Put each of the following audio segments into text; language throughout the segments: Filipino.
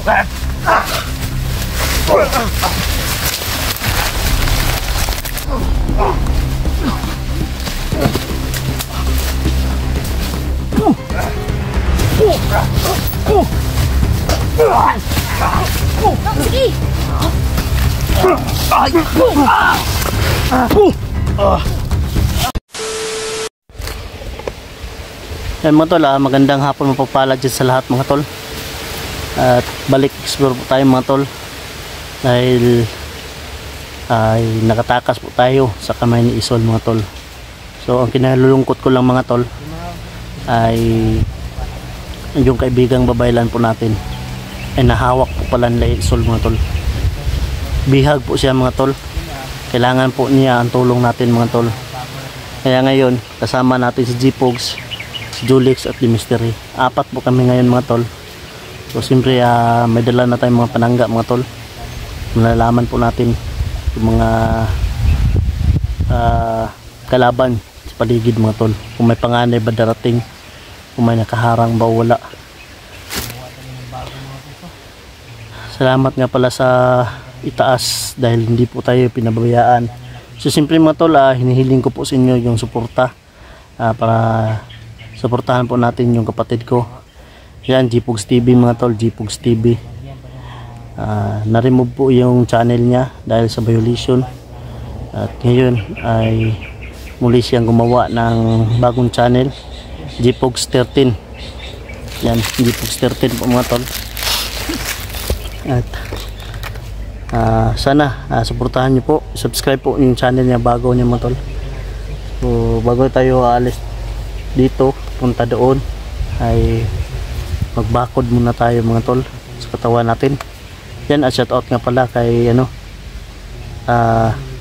Sige. Yan mga tol, magandang hapon mapapalad dyan sa lahat mga tol. At balik explore po tayo mga tol. Dahil ay nakatakas po tayo sa kamay ni Isol mga tol. So ang kinalulungkot ko lang mga tol ay yung kaibigang babaylan po natin ay nahawak po pala nila Isol mga tol. Bihag po siya mga tol. Kailangan po niya ang tulong natin mga tol. Kaya ngayon kasama natin si G-Pogs, si Julix at si Mystery. Apat po kami ngayon mga tol. So siyempre may dala na tayong mga panangga mga tol. Malalaman po natin yung mga kalaban sa paligid mga tol. Kung may panganay ba darating, kung may nakaharang ba wala. Salamat nga pala sa itaas dahil hindi po tayo pinabayaan. So simple mga tol, hinihiling ko po sa inyo yung suporta para suportahan po natin yung kapatid ko. Yan, G-Pogs TV mga tol, G-Pogs TV. Na-remove po yung channel niya dahil sa violation. At ngayon ay muli siyang gumawa ng bagong channel, G-Pogs 13. Yan, G-Pogs 13 po mga tol. At sana suportahan niyo po, subscribe po yung channel niya bago niya mga tol. So bago tayo aalis dito punta doon ay magbakod muna tayo mga tol sa katawan natin. Yan, at shoutout nga pala kay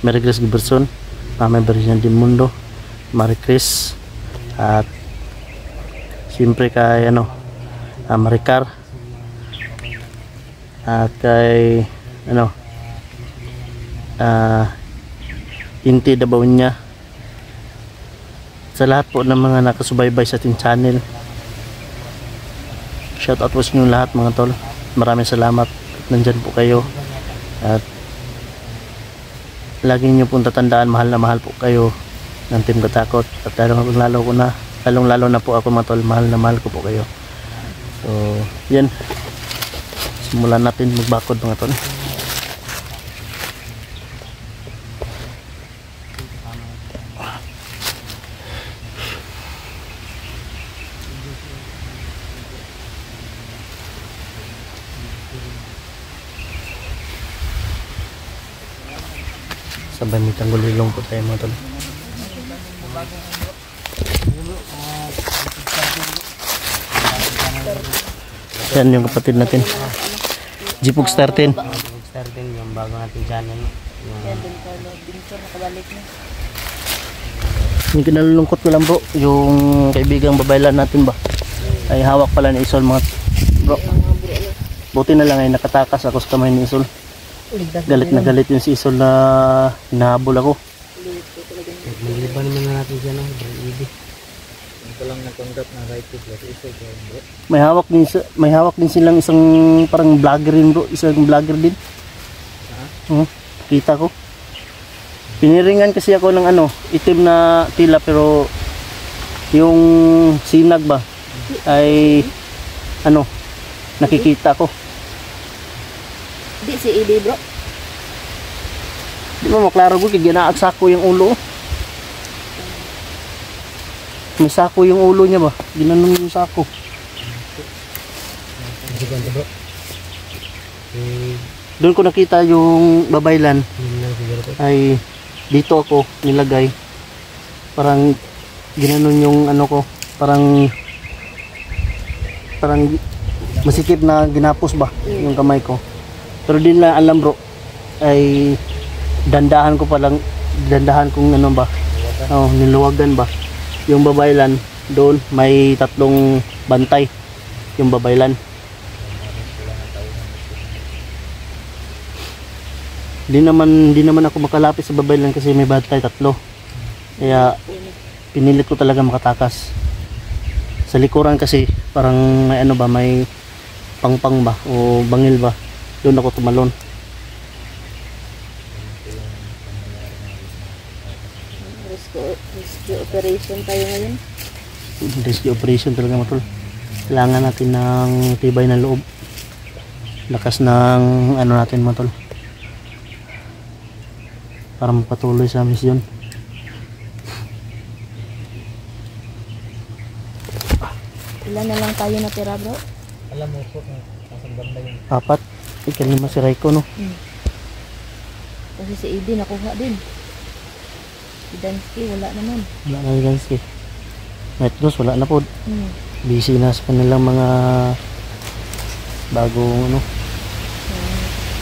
Mary Grace Giberson, Mama Virginia Di Mundo, Marie Chris, at siyempre kay Maricar, at kay Inti Dabaw niya, sa lahat po ng mga nakasubaybay sa ating channel. Shoutout po sa inyo lahat mga tol. Maraming salamat at nandyan po kayo. At lagi nyo pong tatandaan, mahal na mahal po kayo ng Team Katakot. At lalong lalo na po ako mga tol, mahal na mahal ko po kayo. So yan, simulan natin magbakod mga tol. Sabay may tanggulilong po tayo mga tol. Yan yung kapatid natin, G-Pogs 13. G-Pogs 13 yung bago natin channel. Yung kinalulungkot ko lang bro, yung kaibigang babaylan natin ba ay hawak pala ni Isol mga bro. Buti na lang ay nakatakas ako sa kamay ni Isol. Galit na galit yung si Isol na hinahabol ako. Magliban naman na natin dyan bro. Ito lang natanggap na right to play Isol bro. May hawak din silang isang parang vlogger rin bro, isang vlogger din. Kita ko. Piniringan kasi ako ng itim na tila, pero yung sinag ba ay nakikita ko. Di si Idi bro. Di ba maklaro ko kaya ginaag sako yung ulo. May sako yung ulo niya ba? Ginanong yung sako. Bro. Doon ko nakita yung babaylan. Ay dito ako nilagay. Parang ginanon yung ko. Parang masikip na ginapos ba yung kamay ko. Pero di na alam bro, ay dandahan kong niluwagan ba yung babaylan. Doon may 3 bantay yung babaylan. Di naman ako makalapit sa babaylan kasi may bantay 3. Kaya pinilit ko talaga makatakas. Sa likuran kasi parang may Pangpang ba o Bangil ba, doon ako tumalon. Rescue operation tayo ngayon. Rescue operation talaga mga tol. Kailangan natin ng tibay ng loob, lakas ng ano natin mga tol, para magpatuloy sa misyon. Ilan na lang tayo natira bro? Alam mo po, nasang banda yun. 4, ikalima si Raiko no. Kasi si Edi nakuha din. Si Dansky wala naman. Wala na yung Gansky. Night Ghost wala na po. Busy na sa kanilang mga bagong ano,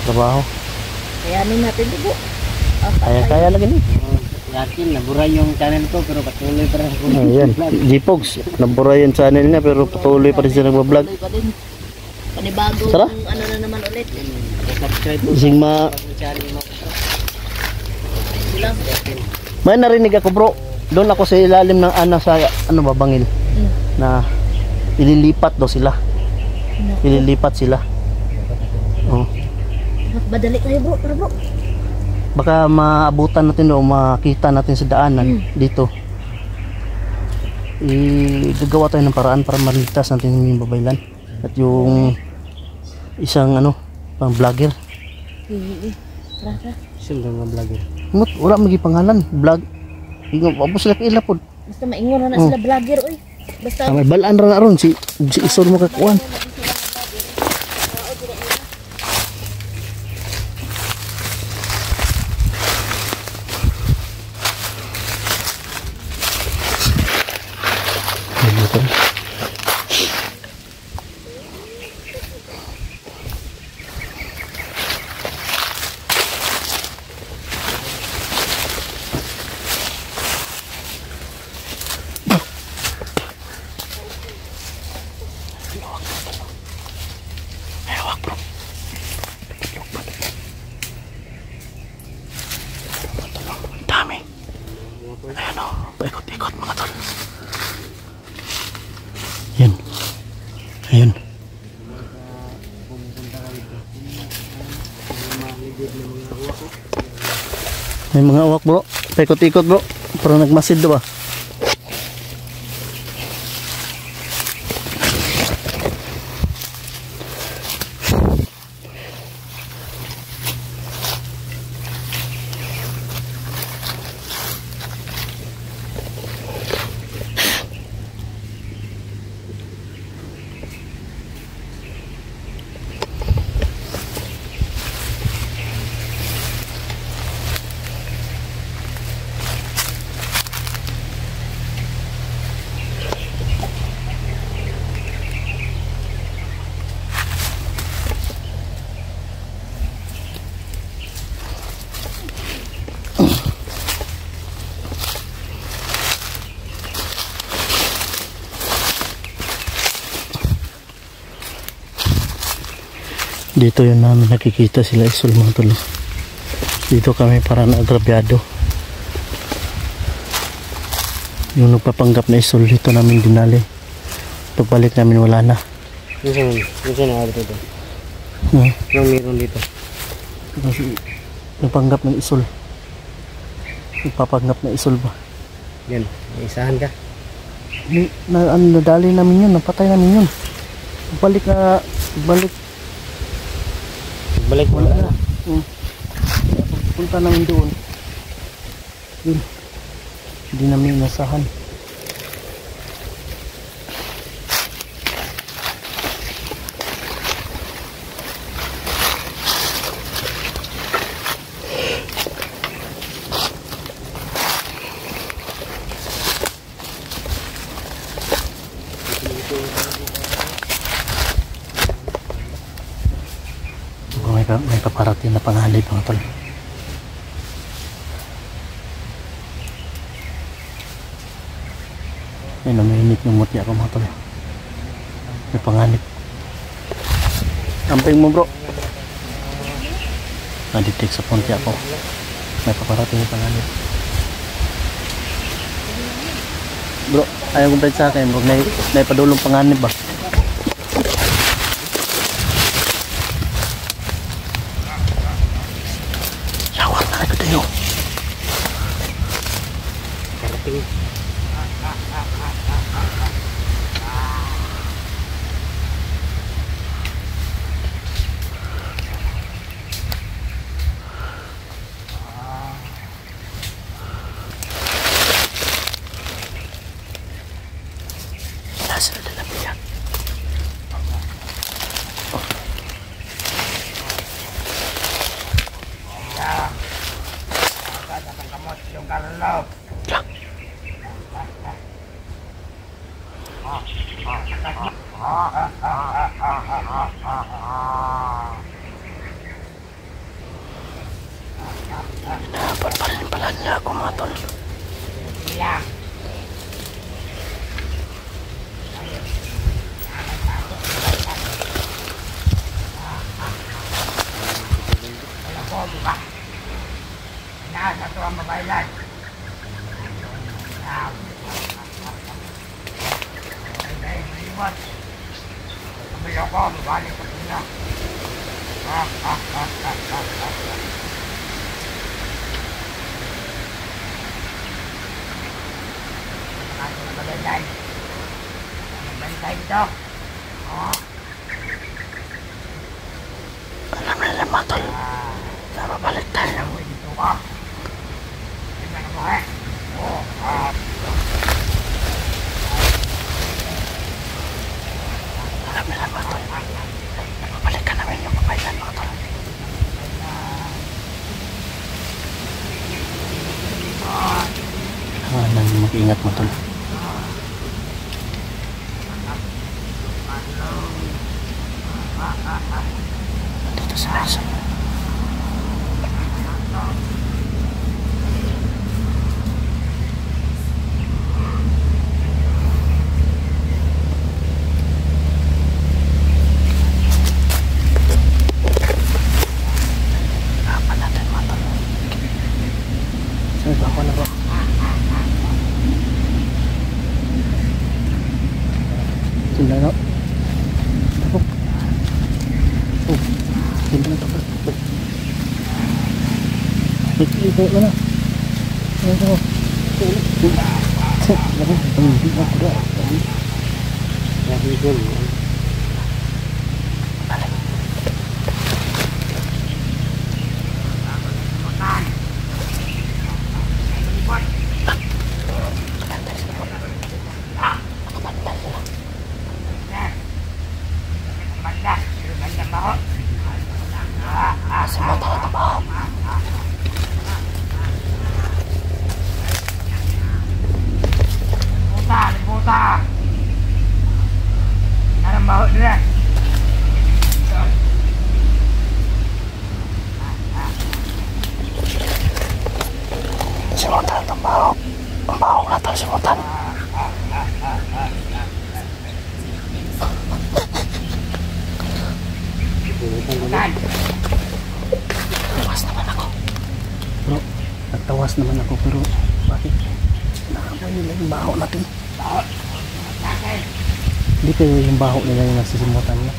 trabaho. Kayanin natin dibo. Kaya lagi ni. Yakin, nabura yung channel ko pero patuloy pa rin ako. Ayan, G-Pogs, nabura yung channel niya pero patuloy pa rin siya nagbablog. Tuloy pa din. Panibagong Tara. ano na naman ulit. Subscribe po Ising ma... sa channel mo. Sila. May narinig ako bro, doon ako sa ilalim ng sa ano ba, Bangil, na ililipat daw sila. Ililipat sila. Oh. Badali kayo bro, tara bro. Baka maabutan natin o makita natin sa daanan dito. Gagawa tayo ng paraan para maligtas natin yung babaylan at yung isang ano, pang vlogger. Tara. Siyempre mga vlogger. Ngut, wala magi pangalan, vlog. Ingo, wapos sila kailapod. Basta maingon na sila vlogger oy. Basta May balaan ra na ron si Isol mo kakuan. Dami. Ayan o, paikot-ikot mga tol. Yan. Ayun. May mga uwak bro. Paikot-ikot bro. Parang nagmasid ba? Dito yun namin nakikita sila Isol mga tol. Dito kami para naagrabyado. Yung nagpapanggap na Isol dito namin dinali. Pagbalik namin wala na. Minsan na dito. Anong meron dito? Kasi nagpanggap ng Isol. Nagpapanggap na Isol ba? Yan, may isahan ka. Nadali namin yun, napatay namin yun. Balik Balik mo wala na. na. Punta namin doon. Yun. Hindi namin inasahan. May paparating na pangalip mga tol. May namiinit ng muti ako mga tol. May panganib. Amping mo bro. Na-detect sa punti ako. May paparating na panganib. Bro, ayaw kong sa akin bro. Naipadulong panganib ba? sila dalapian. Dapat pa rin pala nila ako mga tol. Alam nila mga tol, napabalik tayo. Alam nila mga tol, napabalikan namin yung papailan mga tol. Nang mag-ingat mga tol. Dito sa isa. Apa natin mga tol? Saan ba ako na ba? Sila no? Tapos. Oh, hindi na tapos. Ito na. Ito. Hindi na kuda. Simutan, ang baho na tayo simutan. Tawas naman ako. Bro, nagtawas naman ako pero bakit? Nakamoy nila yung baho natin. Hindi kayo yung baho nila yung nagsisimutan niya.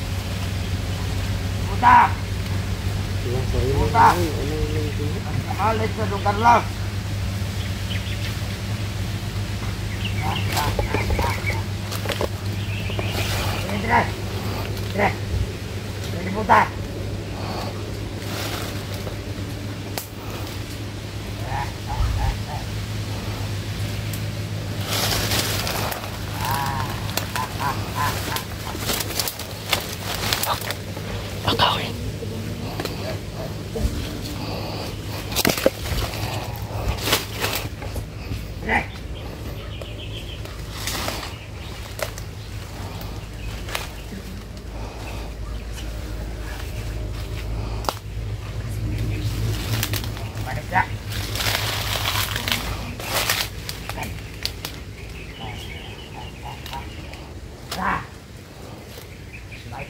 Puta! Puta! Alis sa lugar lang. Tres. Tres. Ini puta. Bakawin.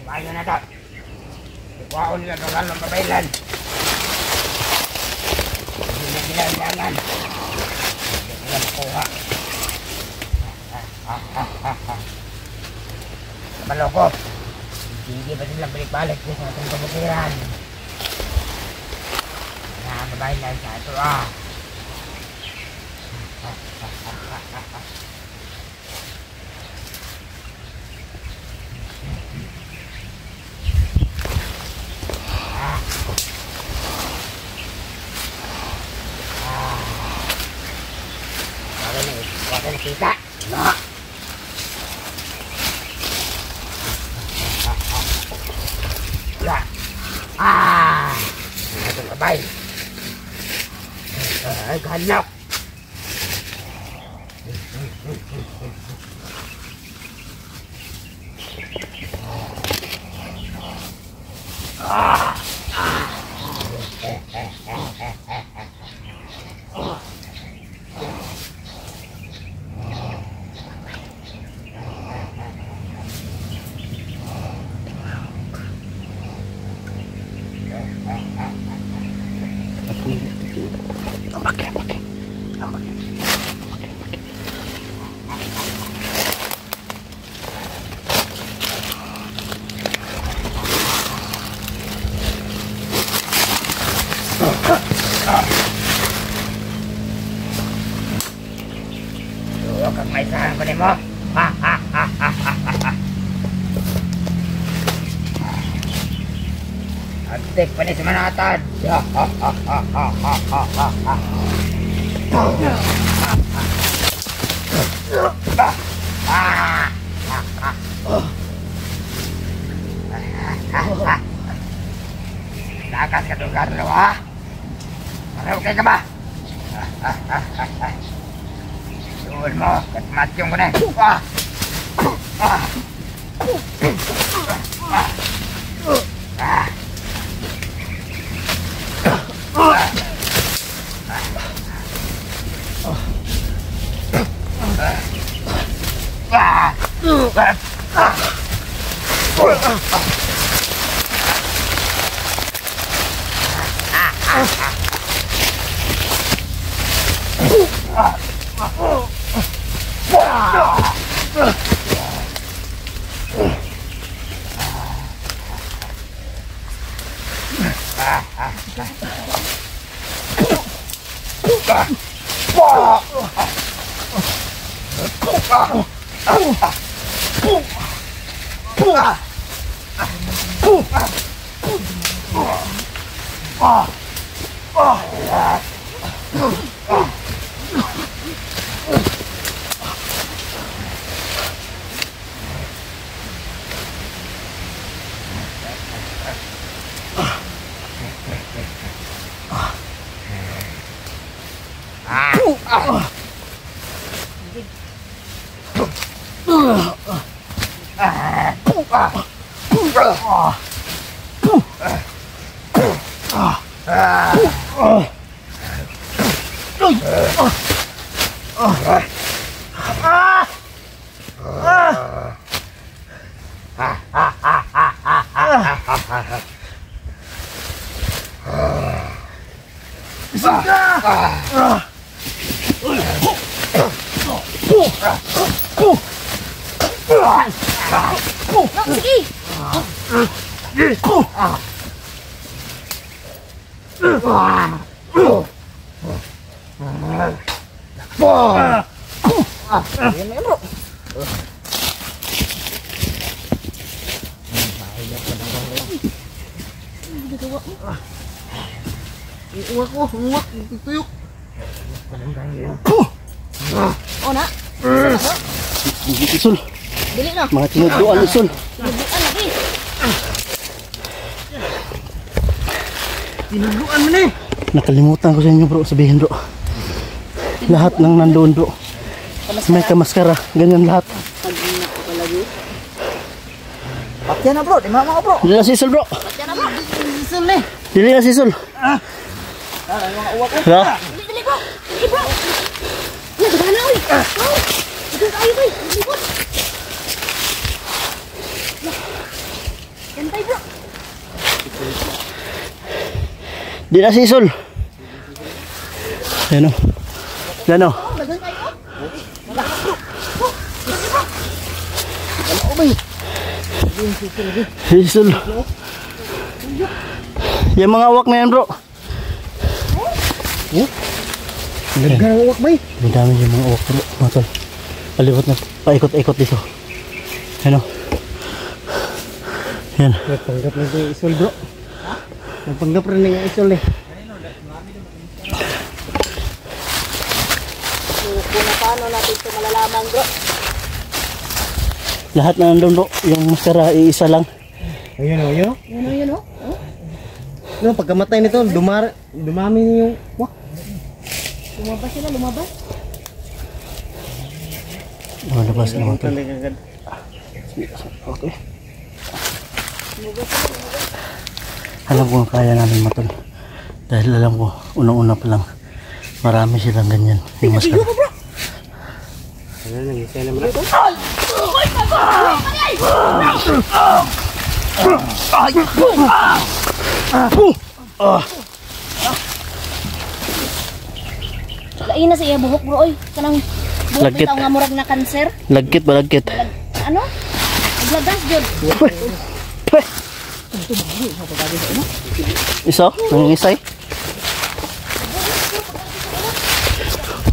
Bayo na to. Ikuhaon nila doon ng papailan. Hindi na sila ilangan. Hindi sila makuha. Maloko. Hindi ba sila balik-balik sa ating kabukiran? Papailan sa ito Kita. No. Ay, kahadlaw. Huwag kang may sahan ko mo. Agtik pa ni sa manatad. Lakas ka doon, Carlo, ha? Okay ka ba? Tuon mo, katmatyong ko na. Oh na. Isul. Dili na. Mga tinuduan isul. Tinuduan lagi. Tinuluan mo na eh. Nakalimutan ko sa inyo bro, sabihin bro. Lahat ng nandoon bro. May kamaskara, ganyan lahat. Patya na bro, di mama ko bro. Dili na si Isul bro. Patya na bro. Isul eh. Dili na si Isul. Mga uwak ko. Ha? Dili bro. Dili bro. Ya, gana uy. Dili kayo uy. Dili bro. Gantay bro. Di na si Isul. Yan o. Yan o. Dagan kayo. Si Isul. Yung mga awak na yan bro. Nagkarang uwak ba eh? Madami yung mga awak bro. Mga tol. Palibot na. Paikot-ikot dito. Yan o. Yan. Nagpanggap na ito yung Isul bro. Nagpanggap rin na yung Isul eh. Kung paano natin ito malalaman bro. Lahat na nandun bro. Yung maskara iisa lang. Ayun o, yun o. Yun o. No, pagkamatay nito, dumami yung wak. Lumabas sila, lumabas. Lumabas na mga tol. Agad. Okay. Alam ko ang kaya namin mga tol. Dahil alam ko, unang-una pa lang, marami silang ganyan. Yung maskara. Ano nang isa naman ako? Lain na sa iya buhok bro oy. Kanang buhok Lagkit. bitaw nga murag na cancer. Lagkit ba lagkit? Ano? Naglagas jud. Iso? Nangingisay?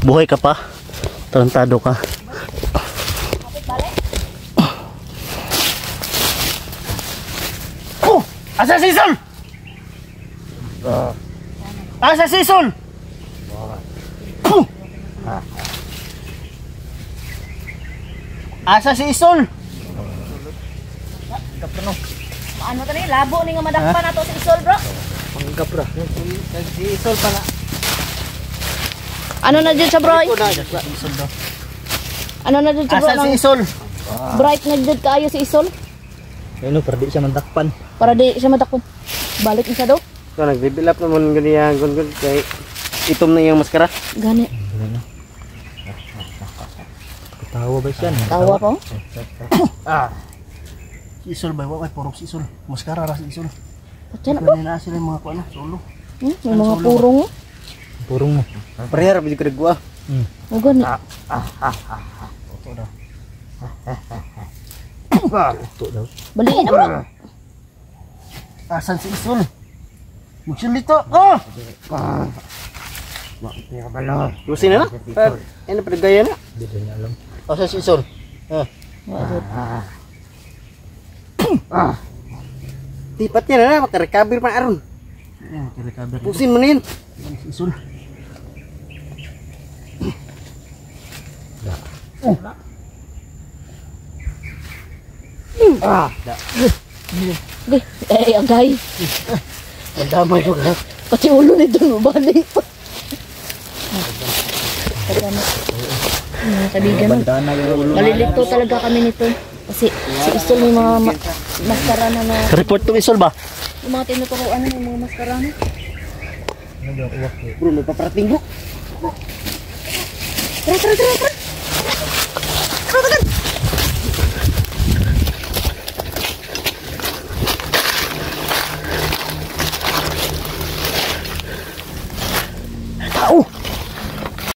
Buhay ka pa? Tarantado ka? Oh! Asa si Sol? Asa si Sol? Asa si Sol? Ano tani labo ni nga madakpan nato si Isol bro. Panggap ra. Si Isol pa na. Ano na jud sa bro? Ano na jud sa bro? Asa si Isol? Bright na jud kaayo si Isol Ano, para di siya mandakpan. para di siya madakpan. Balik ni siya daw. So nag-level up naman ganyan gun kay itom na yung maskara. Gani. Tawa ba siya? Tawa ko. Si Isol ba? Wakay purok si Isol. Maskara ra si Isol. Diyan ako. Kanina sila yung mga kuano, solo. Yung mga purong. Purong mo. Parehara ba yung kadagwa? O gani. Ito daw. Baliin ako. Asan si Isol? Magsulito! Oh! Lusin na na. Ano pa gaya na? Hindi rin niya alam. Asan si Isol? Tipat niya na na. Makarecover pa aron. Ayan, kira-kaber. Pusin mo na yun. Si Isol. Gay. Agay. Madamay ko ka. Pati ulo nito balik pa. Mga kaibigan nun. Dana yung ulo. Malilito talaga kami nito. Kasi si Isol may mga maskara na na. Report to Isol ba? Yung mga tinuturuan na yung mga maskara na. Ano yung uwak eh. Bro, may paparating ko. Tara, tara, tara, tara.